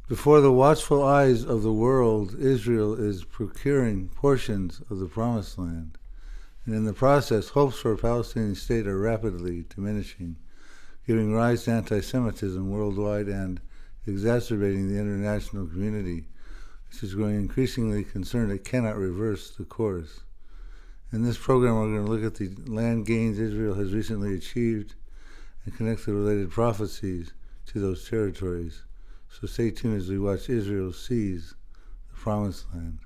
Before the watchful eyes of the world, Israel is procuring portions of the Promised Land. And in the process, hopes for a Palestinian state are rapidly diminishing, giving rise to anti-Semitism worldwide and exacerbating the international community, which is growing increasingly concerned it cannot reverse the course. In this program, we're going to look at the land gains Israel has recently achieved and connect the related prophecies to those territories. So stay tuned as we watch Israel seize the Promised Land.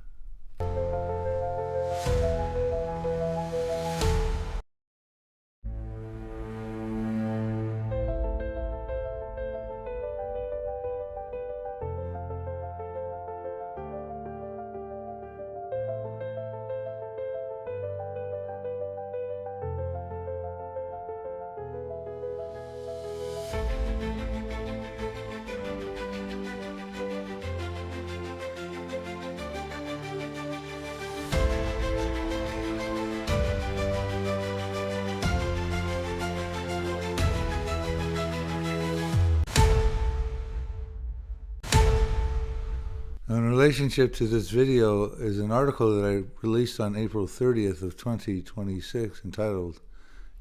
In relationship to this video is an article that I released on April 30th of 2026 entitled,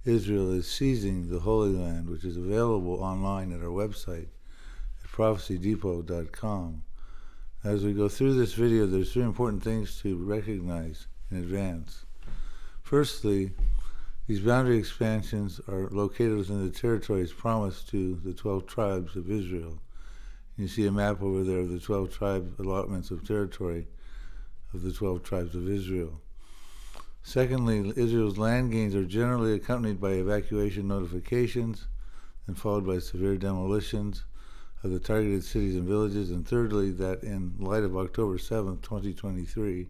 Israel is Seizing the Holy Land, which is available online at our website at prophecydepot.com. As we go through this video, there's three important things to recognize in advance. Firstly, these boundary expansions are located within the territories promised to the 12 tribes of Israel. You see a map over there of the 12 tribe allotments of territory of the 12 tribes of Israel. Secondly, Israel's land gains are generally accompanied by evacuation notifications and followed by severe demolitions of the targeted cities and villages. And thirdly, that in light of October 7th, 2023,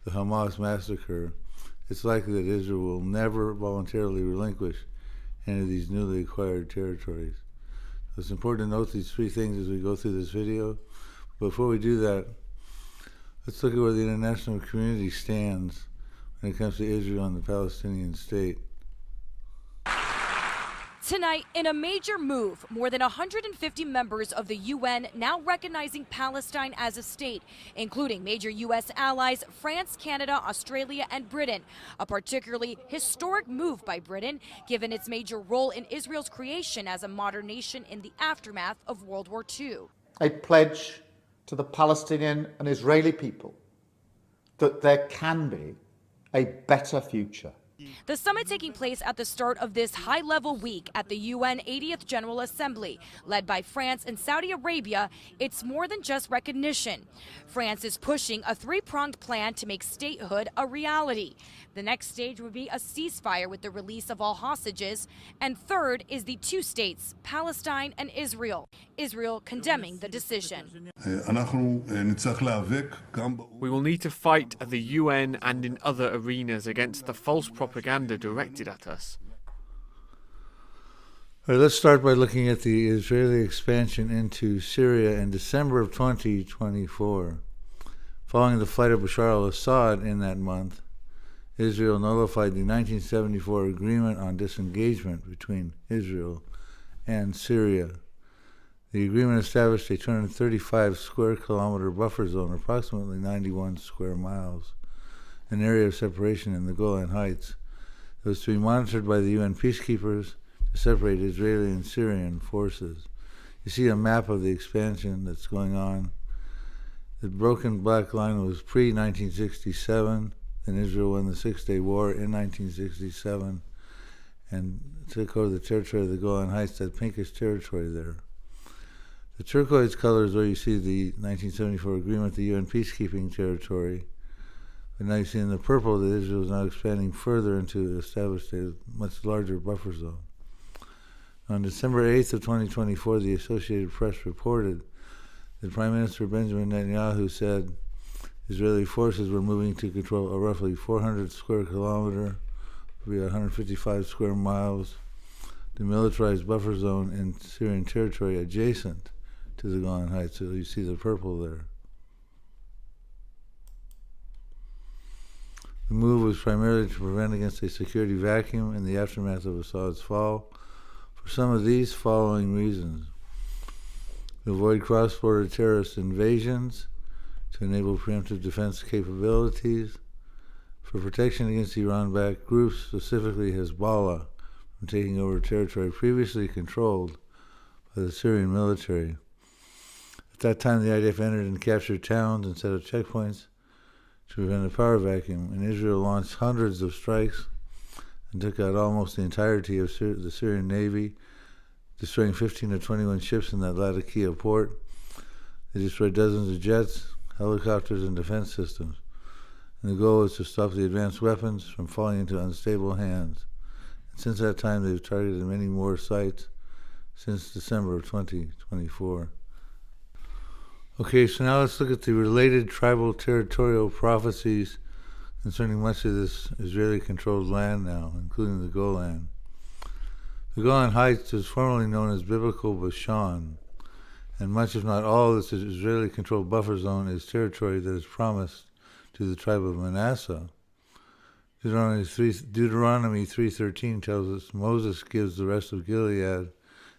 the Hamas massacre, it's likely that Israel will never voluntarily relinquish any of these newly acquired territories. It's important to note these three things as we go through this video. Before we do that, let's look at where the international community stands when it comes to Israel and the Palestinian state. Tonight, in a major move, more than 150 members of the UN now recognizing Palestine as a state, including major U.S. allies France, Canada, Australia, and Britain. A particularly historic move by Britain, given its major role in Israel's creation as a modern nation in the aftermath of World War II. A pledge to the Palestinian and Israeli people that there can be a better future. The summit taking place at the start of this high-level week at the UN 80th General Assembly, led by France and Saudi Arabia, it's more than just recognition. France is pushing a three-pronged plan to make statehood a reality. The next stage would be a ceasefire with the release of all hostages. And third is the two states, Palestine and Israel. Israel condemning the decision. We will need to fight at the UN and in other arenas against the false propaganda directed at us. All right, let's start by looking at the Israeli expansion into Syria in December of 2024. Following the flight of Bashar al-Assad in that month, Israel nullified the 1974 agreement on disengagement between Israel and Syria. The agreement established a 235 square kilometer buffer zone, approximately 91 square miles, an area of separation in the Golan Heights that was to be monitored by the UN peacekeepers to separate Israeli and Syrian forces. You see a map of the expansion that's going on. The broken black line was pre-1967. Then Israel won the Six-Day War in 1967 and took over the territory of the Golan Heights, that pinkish territory there. The turquoise color is where you see the 1974 agreement, the UN peacekeeping territory. But now you see in the purple that Israel is now expanding further into establish a much larger buffer zone. On December 8th of 2024, the Associated Press reported that Prime Minister Benjamin Netanyahu said Israeli forces were moving to control a roughly 400 square kilometer, 155 square miles, demilitarized buffer zone in Syrian territory adjacent to the Golan Heights. So you see the purple there. The move was primarily to prevent against a security vacuum in the aftermath of Assad's fall for some of these following reasons. to avoid cross-border terrorist invasions, to enable preemptive defense capabilities, for protection against Iran-backed groups, specifically Hezbollah, from taking over territory previously controlled by the Syrian military. At that time, the IDF entered and captured towns and set up checkpoints to prevent a power vacuum, and Israel launched hundreds of strikes and took out almost the entirety of the Syrian Navy, destroying 15 to 21 ships in that Latakia port. They destroyed dozens of jets, helicopters, and defense systems. And the goal was to stop the advanced weapons from falling into unstable hands. And since that time, they've targeted many more sites since December of 2024. Okay, so now let's look at the related tribal territorial prophecies concerning much of this Israeli-controlled land now, including the Golan. The Golan Heights is formerly known as Biblical Bashan, and much, if not all, of this Israeli-controlled buffer zone is territory that is promised to the tribe of Manasseh. Deuteronomy 3:13 tells us Moses gives the rest of Gilead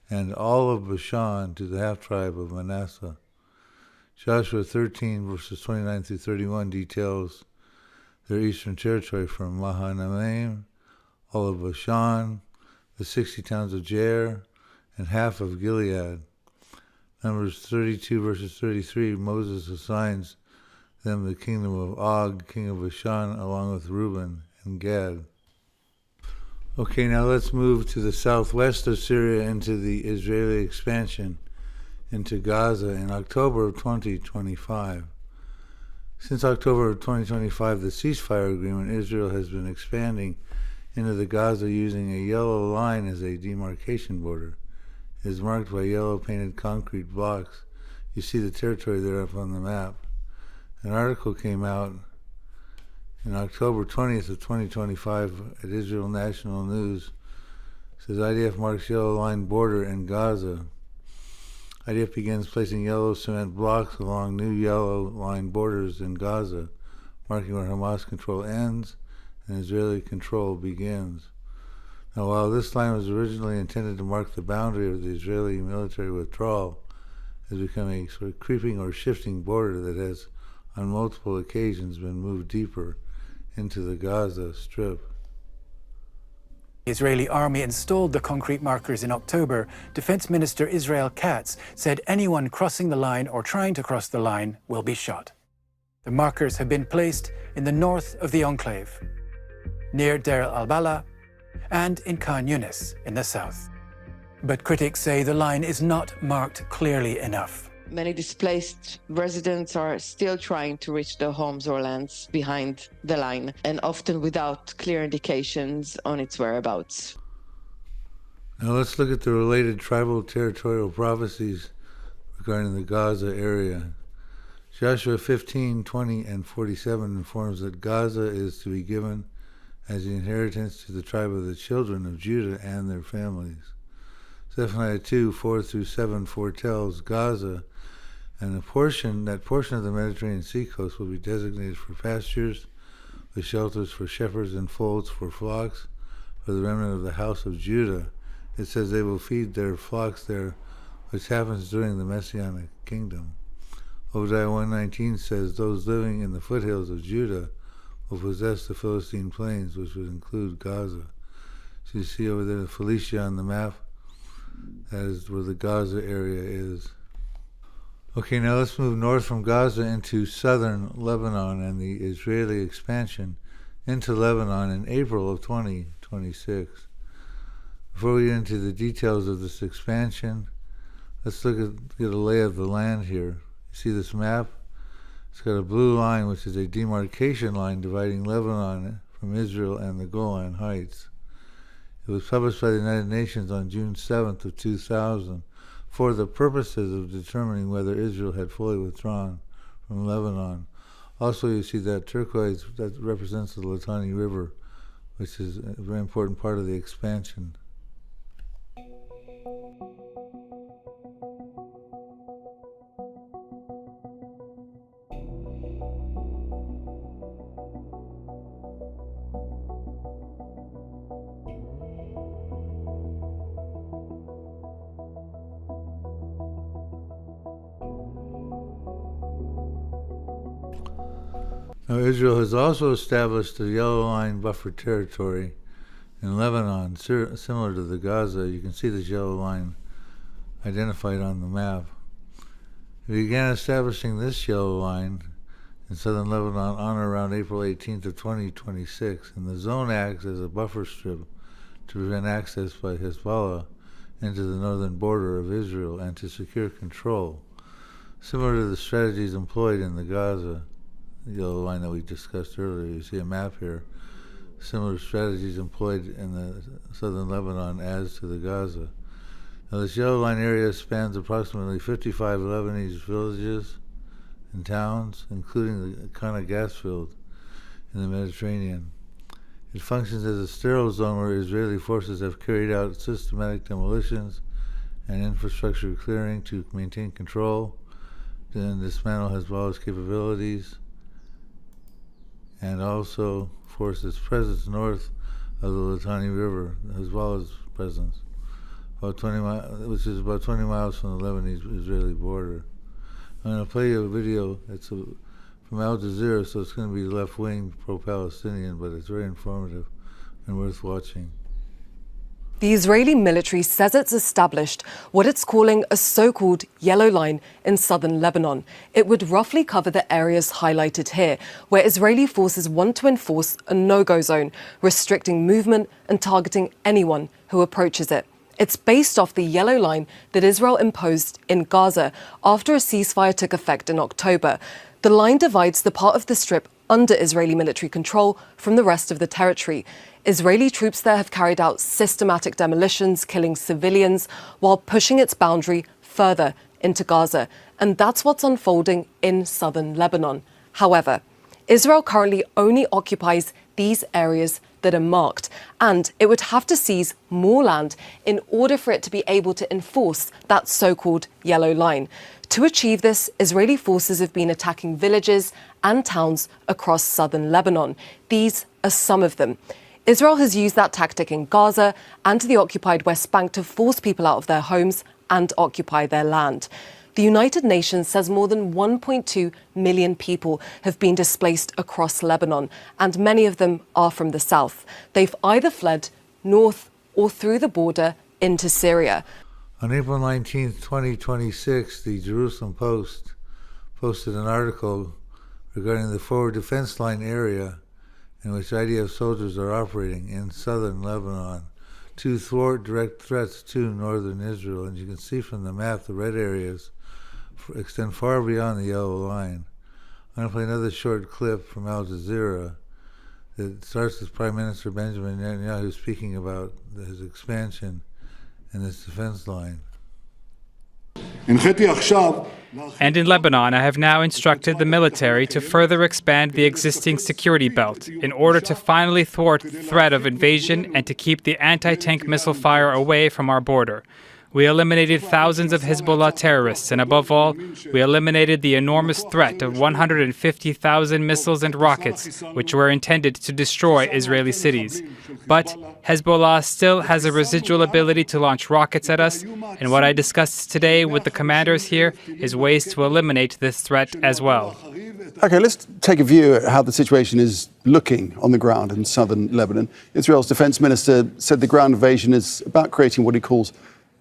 and all of Bashan to the half-tribe of Manasseh. Joshua 13, verses 29 through 31 details their eastern territory from Mahanaim, all of Bashan, the 60 towns of Jair, and half of Gilead. Numbers 32, verses 33, Moses assigns them the kingdom of Og, king of Bashan, along with Reuben and Gad. Okay, now let's move to the southwest of Syria into the Israeli expansion into Gaza in October of 2025. Since October of 2025, the ceasefire agreement, Israel has been expanding into the Gaza using a yellow line as a demarcation border. It is marked by yellow painted concrete blocks. You see the territory there up on the map. An article came out in October 20th of 2025 at Israel National News. It says IDF marks yellow line border in Gaza. IDF begins placing yellow cement blocks along new yellow line borders in Gaza, marking where Hamas control ends and Israeli control begins. Now, while this line was originally intended to mark the boundary of the Israeli military withdrawal, it has become a sort of creeping or shifting border that has, on multiple occasions, been moved deeper into the Gaza Strip. The Israeli army installed the concrete markers in October. Defense Minister Israel Katz said anyone crossing the line or trying to cross the line will be shot. The markers have been placed in the north of the enclave, near Deir al-Balah, and in Khan Yunis in the south. But critics say the line is not marked clearly enough. Many displaced residents are still trying to reach their homes or lands behind the line, and often without clear indications on its whereabouts. Now let's look at the related tribal territorial prophecies regarding the Gaza area. Joshua 15, 20, and 47 informs that Gaza is to be given as the inheritance to the tribe of the children of Judah and their families. Zephaniah 2, 4 through 7 foretells Gaza and that portion of the Mediterranean sea coast will be designated for pastures, with shelters for shepherds and folds for flocks, for the remnant of the house of Judah. It says they will feed their flocks there, which happens during the Messianic kingdom. Obadiah 1:19 says those living in the foothills of Judah will possess the Philistine plains, which would include Gaza. So you see over there Phoenicia on the map. That is where the Gaza area is. Okay, now let's move north from Gaza into southern Lebanon and the Israeli expansion into Lebanon in April of 2026. Before we get into the details of this expansion, let's get a lay of the land here. You see this map? It's got a blue line, which is a demarcation line dividing Lebanon from Israel and the Golan Heights. It was published by the United Nations on June 7th of 2000 for the purposes of determining whether Israel had fully withdrawn from Lebanon. Also, you see that turquoise that represents the Litani River, which is a very important part of the expansion. Now, Israel has also established a yellow line buffer territory in Lebanon, similar to the Gaza. You can see this yellow line identified on the map. It began establishing this yellow line in southern Lebanon on or around April 18th of 2026, and the zone acts as a buffer strip to prevent access by Hezbollah into the northern border of Israel and to secure control, similar to the strategies employed in the Gaza yellow line that we discussed earlier. You see a map here. Similar strategies employed in the southern Lebanon as to the Gaza. Now, this yellow line area spans approximately 55 Lebanese villages and towns, including the Kana gas field in the Mediterranean. It functions as a sterile zone where Israeli forces have carried out systematic demolitions and infrastructure clearing to maintain control and dismantle Hezbollah's capabilities, and also force its presence north of the Litani River, Hezbollah's presence, which is about 20 miles from the Lebanese-Israeli border. I'm going to play you a video. It's from Al Jazeera, so it's going to be left-wing, pro-Palestinian, but it's very informative and worth watching. The Israeli military says it's established what it's calling a so-called yellow line in southern Lebanon. It would roughly cover the areas highlighted here, where Israeli forces want to enforce a no-go zone, restricting movement and targeting anyone who approaches it. It's based off the yellow line that Israel imposed in Gaza after a ceasefire took effect in October. The line divides the part of the strip under Israeli military control from the rest of the territory. Israeli troops there have carried out systematic demolitions, killing civilians, while pushing its boundary further into Gaza. And that's what's unfolding in southern Lebanon. However, Israel currently only occupies these areas that are marked, and it would have to seize more land in order for it to be able to enforce that so-called yellow line. To achieve this, Israeli forces have been attacking villages and towns across southern Lebanon. These are some of them. Israel has used that tactic in Gaza and to the occupied West Bank to force people out of their homes and occupy their land. The United Nations says more than 1.2 million people have been displaced across Lebanon, and many of them are from the south. They've either fled north or through the border into Syria. On April 19, 2026, the Jerusalem Post posted an article regarding the forward defense line area in which IDF soldiers are operating in southern Lebanon to thwart direct threats to northern Israel. And you can see from the map the red areas extend far beyond the yellow line. I'm going to play another short clip from Al Jazeera that starts with Prime Minister Benjamin Netanyahu speaking about his expansion in this defense line. And in Lebanon, I have now instructed the military to further expand the existing security belt in order to finally thwart the threat of invasion and to keep the anti-tank missile fire away from our border. We eliminated thousands of Hezbollah terrorists, and above all, we eliminated the enormous threat of 150,000 missiles and rockets, which were intended to destroy Israeli cities. But Hezbollah still has a residual ability to launch rockets at us, and what I discussed today with the commanders here is ways to eliminate this threat as well. Okay, let's take a view at how the situation is looking on the ground in southern Lebanon. Israel's defense minister said the ground invasion is about creating what he calls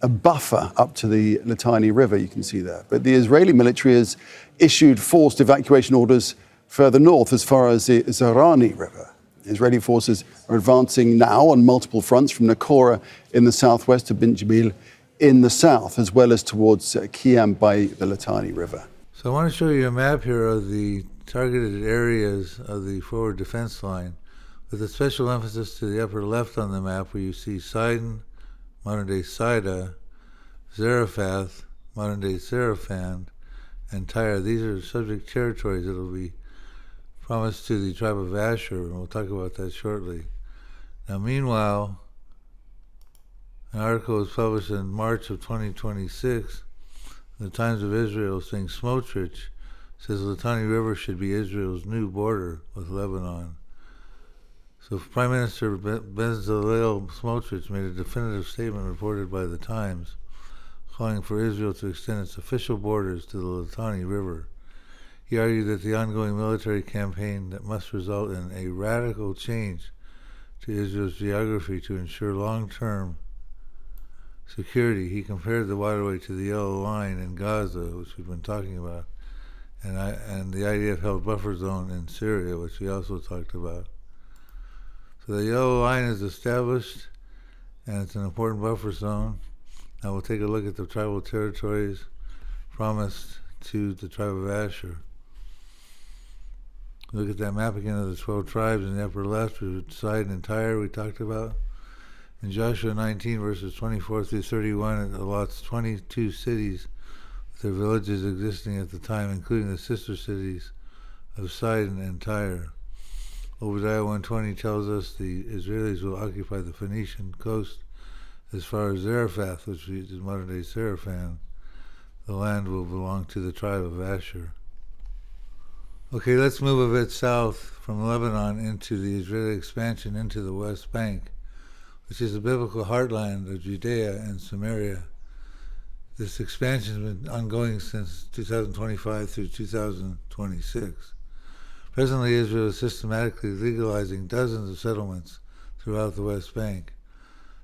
a buffer up to the Litani River, you can see there. But the Israeli military has issued forced evacuation orders further north as far as the Zarani River. Israeli forces are advancing now on multiple fronts from Nakora in the southwest to Bint Jabil in the south, as well as towards Kiam by the Litani River. So I want to show you a map here of the targeted areas of the forward defense line, with a special emphasis to the upper left on the map where you see Sidon, modern-day Saida, Zarephath, modern-day Zarephan, and Tyre. These are subject territories that will be promised to the tribe of Asher, and we'll talk about that shortly. Now, meanwhile, an article was published in March of 2026 in the Times of Israel saying Smotrich says the Litani River should be Israel's new border with Lebanon. So Prime Minister Bezalel Smotrich made a definitive statement reported by the Times calling for Israel to extend its official borders to the Litani River. He argued that the ongoing military campaign that must result in a radical change to Israel's geography to ensure long-term security. He compared the waterway to the Yellow Line in Gaza, which we've been talking about, and the IDF held buffer zone in Syria, which we also talked about. So the Yellow Line is established, and it's an important buffer zone. Now we'll take a look at the tribal territories promised to the tribe of Asher. Look at that map again of the 12 tribes in the upper left, Side and Tyre we talked about. In Joshua 19, verses 24 through 31, it allots 22 cities with their villages existing at the time, including the sister cities of Sidon and Tyre. Obadiah 1:20 tells us the Israelis will occupy the Phoenician coast as far as Zarephath, which is modern-day Saraphan. The land will belong to the tribe of Asher. Okay, let's move a bit south from Lebanon into the Israeli expansion into the West Bank, which is the biblical heartland of Judea and Samaria. This expansion has been ongoing since 2025 through 2026. Presently, Israel is systematically legalizing dozens of settlements throughout the West Bank.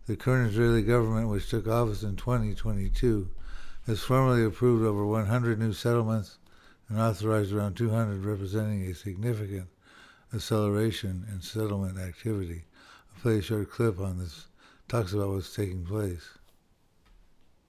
The current Israeli government, which took office in 2022, has formally approved over 100 new settlements and authorized around 200, representing a significant acceleration in settlement activity. I'll play a short clip on this. It talks about what's taking place.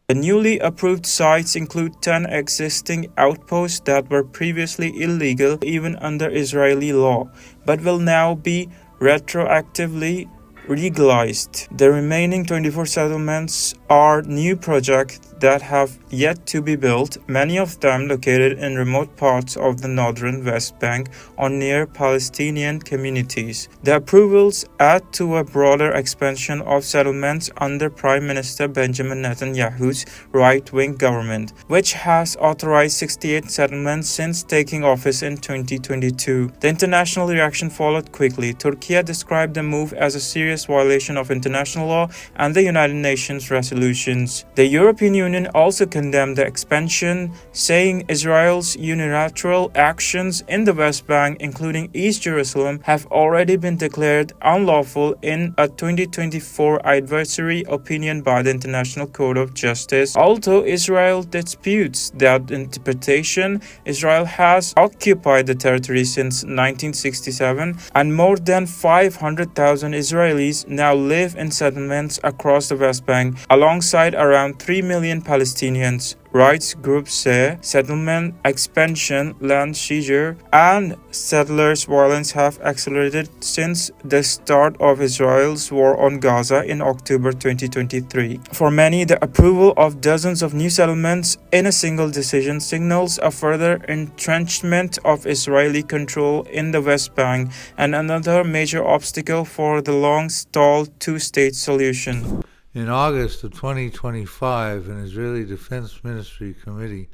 The newly approved sites include 10 existing outposts that were previously illegal even under Israeli law, but will now be retroactively legalized. The remaining 24 settlements are new projects that have yet to be built, many of them located in remote parts of the northern West Bank or near Palestinian communities. The approvals add to a broader expansion of settlements under Prime Minister Benjamin Netanyahu's right-wing government, which has authorized 68 settlements since taking office in 2022. The international reaction followed quickly. Turkey described the move as a serious violation of international law and the United Nations resolutions. The European Union also condemned the expansion, saying Israel's unilateral actions in the West Bank, including East Jerusalem, have already been declared unlawful in a 2024 advisory opinion by the International Court of Justice. Although Israel disputes that interpretation, Israel has occupied the territory since 1967, and more than 500,000 Israelis now live in settlements across the West Bank, alongside around 3 million Palestinians. Rights groups say settlement expansion, land seizure, and settlers' violence have accelerated since the start of Israel's war on Gaza in October 2023. For many, the approval of dozens of new settlements in a single decision signals a further entrenchment of Israeli control in the West Bank and another major obstacle for the long-stalled two-state solution. In August of 2025, an Israeli Defense Ministry committee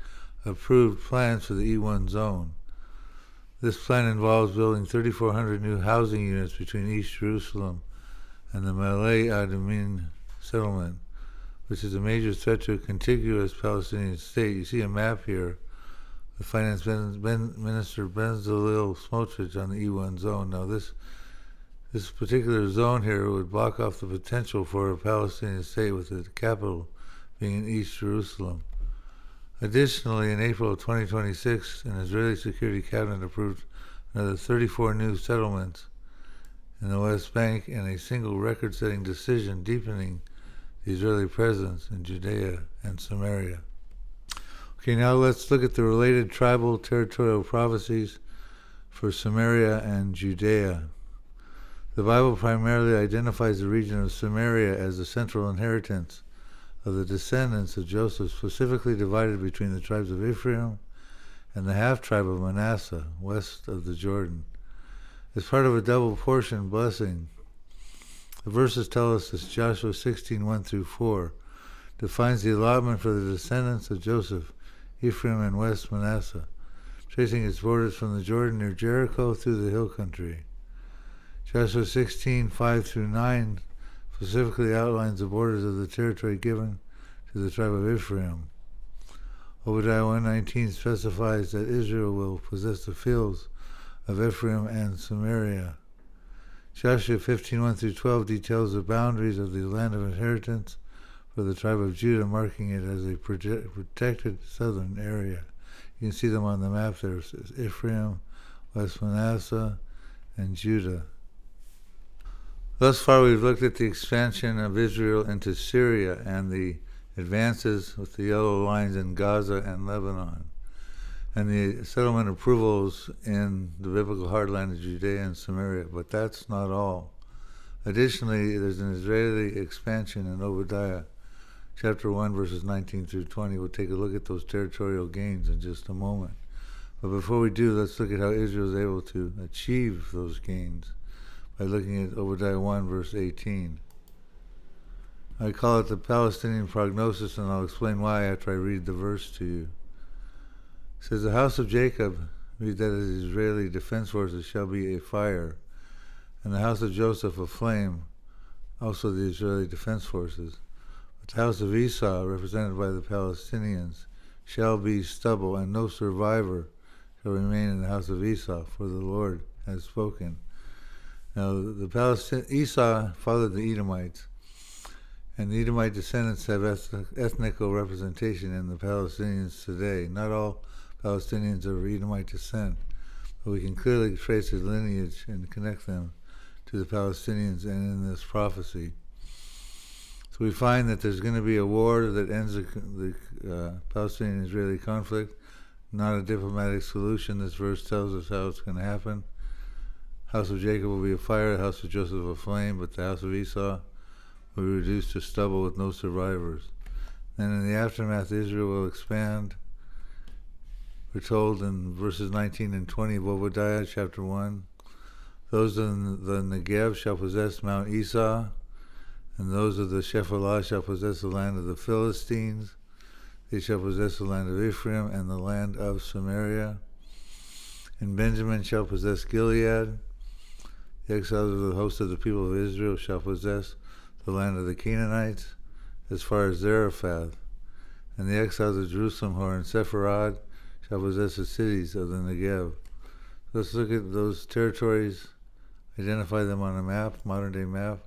approved plans for the E1 zone. This plan involves building 3,400 new housing units between East Jerusalem and the Malay Adumim settlement, which is a major threat to a contiguous Palestinian state. You see a map here. The Finance Minister Bezalel Smotrich on the E1 zone. Now this particular zone here would block off the potential for a Palestinian state, with the capital being in East Jerusalem. Additionally, in April of 2026, an Israeli Security Cabinet approved another 34 new settlements in the West Bank in a single record-setting decision, deepening the Israeli presence in Judea and Samaria. Okay, now let's look at the related tribal territorial prophecies for Samaria and Judea. The Bible primarily identifies the region of Samaria as the central inheritance of the descendants of Joseph, specifically divided between the tribes of Ephraim and the half-tribe of Manasseh, west of the Jordan. As part of a double portion blessing, the verses tell us that Joshua 16:1-4 defines the allotment for the descendants of Joseph, Ephraim and West Manasseh, tracing its borders from the Jordan near Jericho through the hill country. Joshua 16:5-9 specifically outlines the borders of the territory given to the tribe of Ephraim. Obadiah 1:19 specifies that Israel will possess the fields of Ephraim and Samaria. Joshua 15:1-12 details the boundaries of the land of inheritance for the tribe of Judah, marking it as a protected southern area. You can see them on the map there. It's Ephraim, West Manasseh, and Judah. Thus far, we've looked at the expansion of Israel into Syria and the advances with the yellow lines in Gaza and Lebanon, and the settlement approvals in the biblical heartland of Judea and Samaria. But that's not all. Additionally, there's an Israeli expansion in Obadiah, chapter 1, verses 19-20. We'll take a look at those territorial gains in just a moment. But before we do, let's look at how Israel is able to achieve those gains by looking at Obadiah 1, verse 18. I call it the Palestinian prognosis, and I'll explain why after I read the verse to you. It says, the house of Jacob, read that as Israeli defense forces, shall be a fire, and the house of Joseph a flame, also the Israeli defense forces. But the house of Esau, represented by the Palestinians, shall be stubble, and no survivor shall remain in the house of Esau, for the Lord has spoken. Now, Esau fathered the Edomites, and the Edomite descendants have ethnical representation in the Palestinians today. Not all Palestinians are of Edomite descent, but we can clearly trace their lineage and connect them to the Palestinians and in this prophecy. So we find that there's going to be a war that ends the Palestinian-Israeli conflict, not a diplomatic solution. This verse tells us how it's going to happen. House of Jacob will be a fire, the house of Joseph a flame, but the house of Esau will be reduced to stubble with no survivors. Then in the aftermath, Israel will expand. We're told in verses 19 and 20 of Obadiah chapter 1, those in the Negev shall possess Mount Esau, and those of the Shephelah shall possess the land of the Philistines. They shall possess the land of Ephraim and the land of Samaria. And Benjamin shall possess Gilead. The exiles of the host of the people of Israel shall possess the land of the Canaanites as far as Zarephath. And the exiles of Jerusalem who are in Sepharad shall possess the cities of the Negev. Let's look at those territories, identify them on a map, modern day map.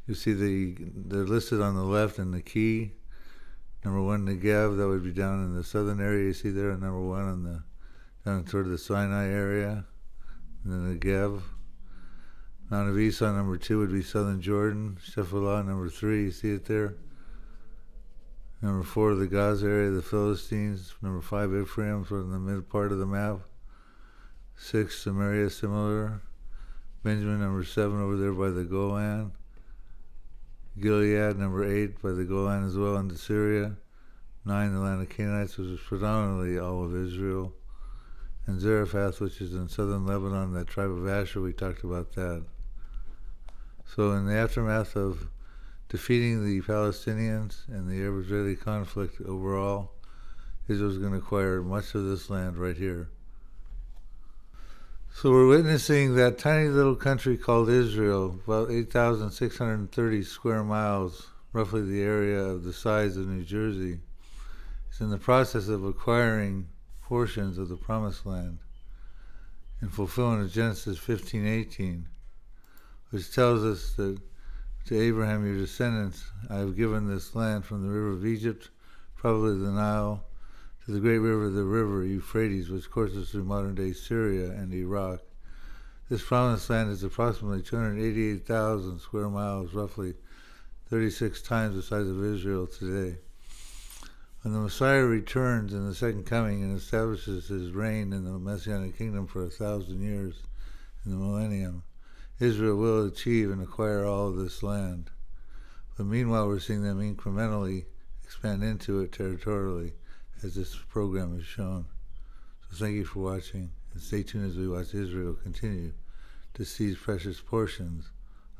You see they're listed on the left in the key. Number 1, Negev, that would be down in the southern area. You see there, and number 1 on the down toward the Sinai area, and the Negev. Mount of Esau, number 2, would be southern Jordan. Shephelah, number 3, you see it there. Number 4, the Gaza area, the Philistines. Number 5, Ephraim, sort of in the mid part of the map. 6, Samaria, similar. Benjamin, number 7, over there by the Golan. Gilead, number 8, by the Golan as well, into Syria. 9, the land of Canaanites, which is predominantly all of Israel. And Zarephath, which is in southern Lebanon, that tribe of Asher, we talked about that. So in the aftermath of defeating the Palestinians and the Arab-Israeli conflict overall, Israel's going to acquire much of this land right here. So we're witnessing that tiny little country called Israel, about 8,630 square miles, roughly the area of the size of New Jersey, is in the process of acquiring portions of the Promised Land in fulfillment of Genesis 15:18, which tells us that to Abraham, your descendants, I have given this land from the river of Egypt, probably the Nile, to the great river, the river Euphrates, which courses through modern-day Syria and Iraq. This promised land is approximately 288,000 square miles, roughly 36 times the size of Israel today. When the Messiah returns in the second coming and establishes his reign in the Messianic kingdom for 1,000 years in the millennium, Israel will achieve and acquire all of this land. But meanwhile, we're seeing them incrementally expand into it territorially, as this program has shown. So thank you for watching, and stay tuned as we watch Israel continue to seize precious portions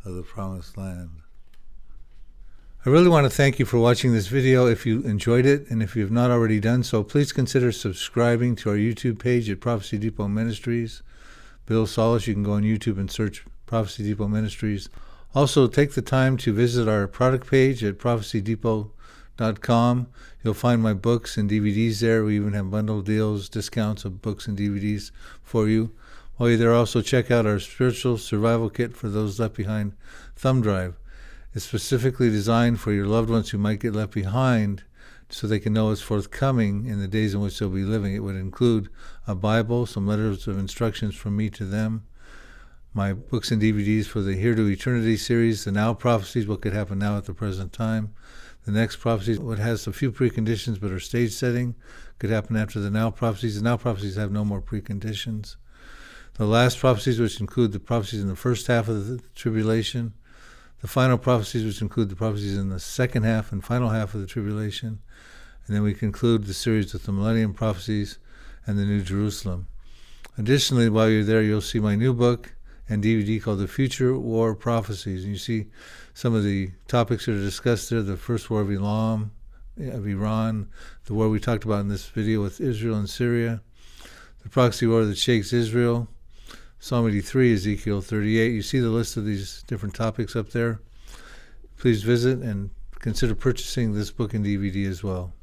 of the Promised Land. I really want to thank you for watching this video. If you enjoyed it, and if you have not already done so, please consider subscribing to our YouTube page at Prophecy Depot Ministries. Bill Salus, you can go on YouTube and search Prophecy Depot Ministries. Also, take the time to visit our product page at prophecydepot.com watchful.com. You'll find my books and DVDs there. We even have bundle deals, discounts of books and DVDs for you. While you're there, also check out our spiritual survival kit for those left behind thumb drive. It's specifically designed for your loved ones who might get left behind so they can know what's forthcoming in the days in which they'll be living. It would include a Bible, some letters of instructions from me to them, my books and DVDs for the Here to Eternity series, the Now Prophecies, what could happen now at the present time. The Next Prophecies, what has a few preconditions but are stage setting, could happen after the Now Prophecies. The Now Prophecies have no more preconditions. The Last Prophecies, which include the prophecies in the first half of the tribulation. The Final Prophecies, which include the prophecies in the second half and final half of the tribulation. And then we conclude the series with the Millennium Prophecies and the New Jerusalem. Additionally, while you're there, you'll see my new book and DVD called The Future War Prophecies. And you see some of the topics that are discussed there: the First War of Iran, the war we talked about in this video with Israel and Syria, the proxy war that shakes Israel, Psalm 83, Ezekiel 38. You see the list of these different topics up there. Please visit and consider purchasing this book and DVD as well.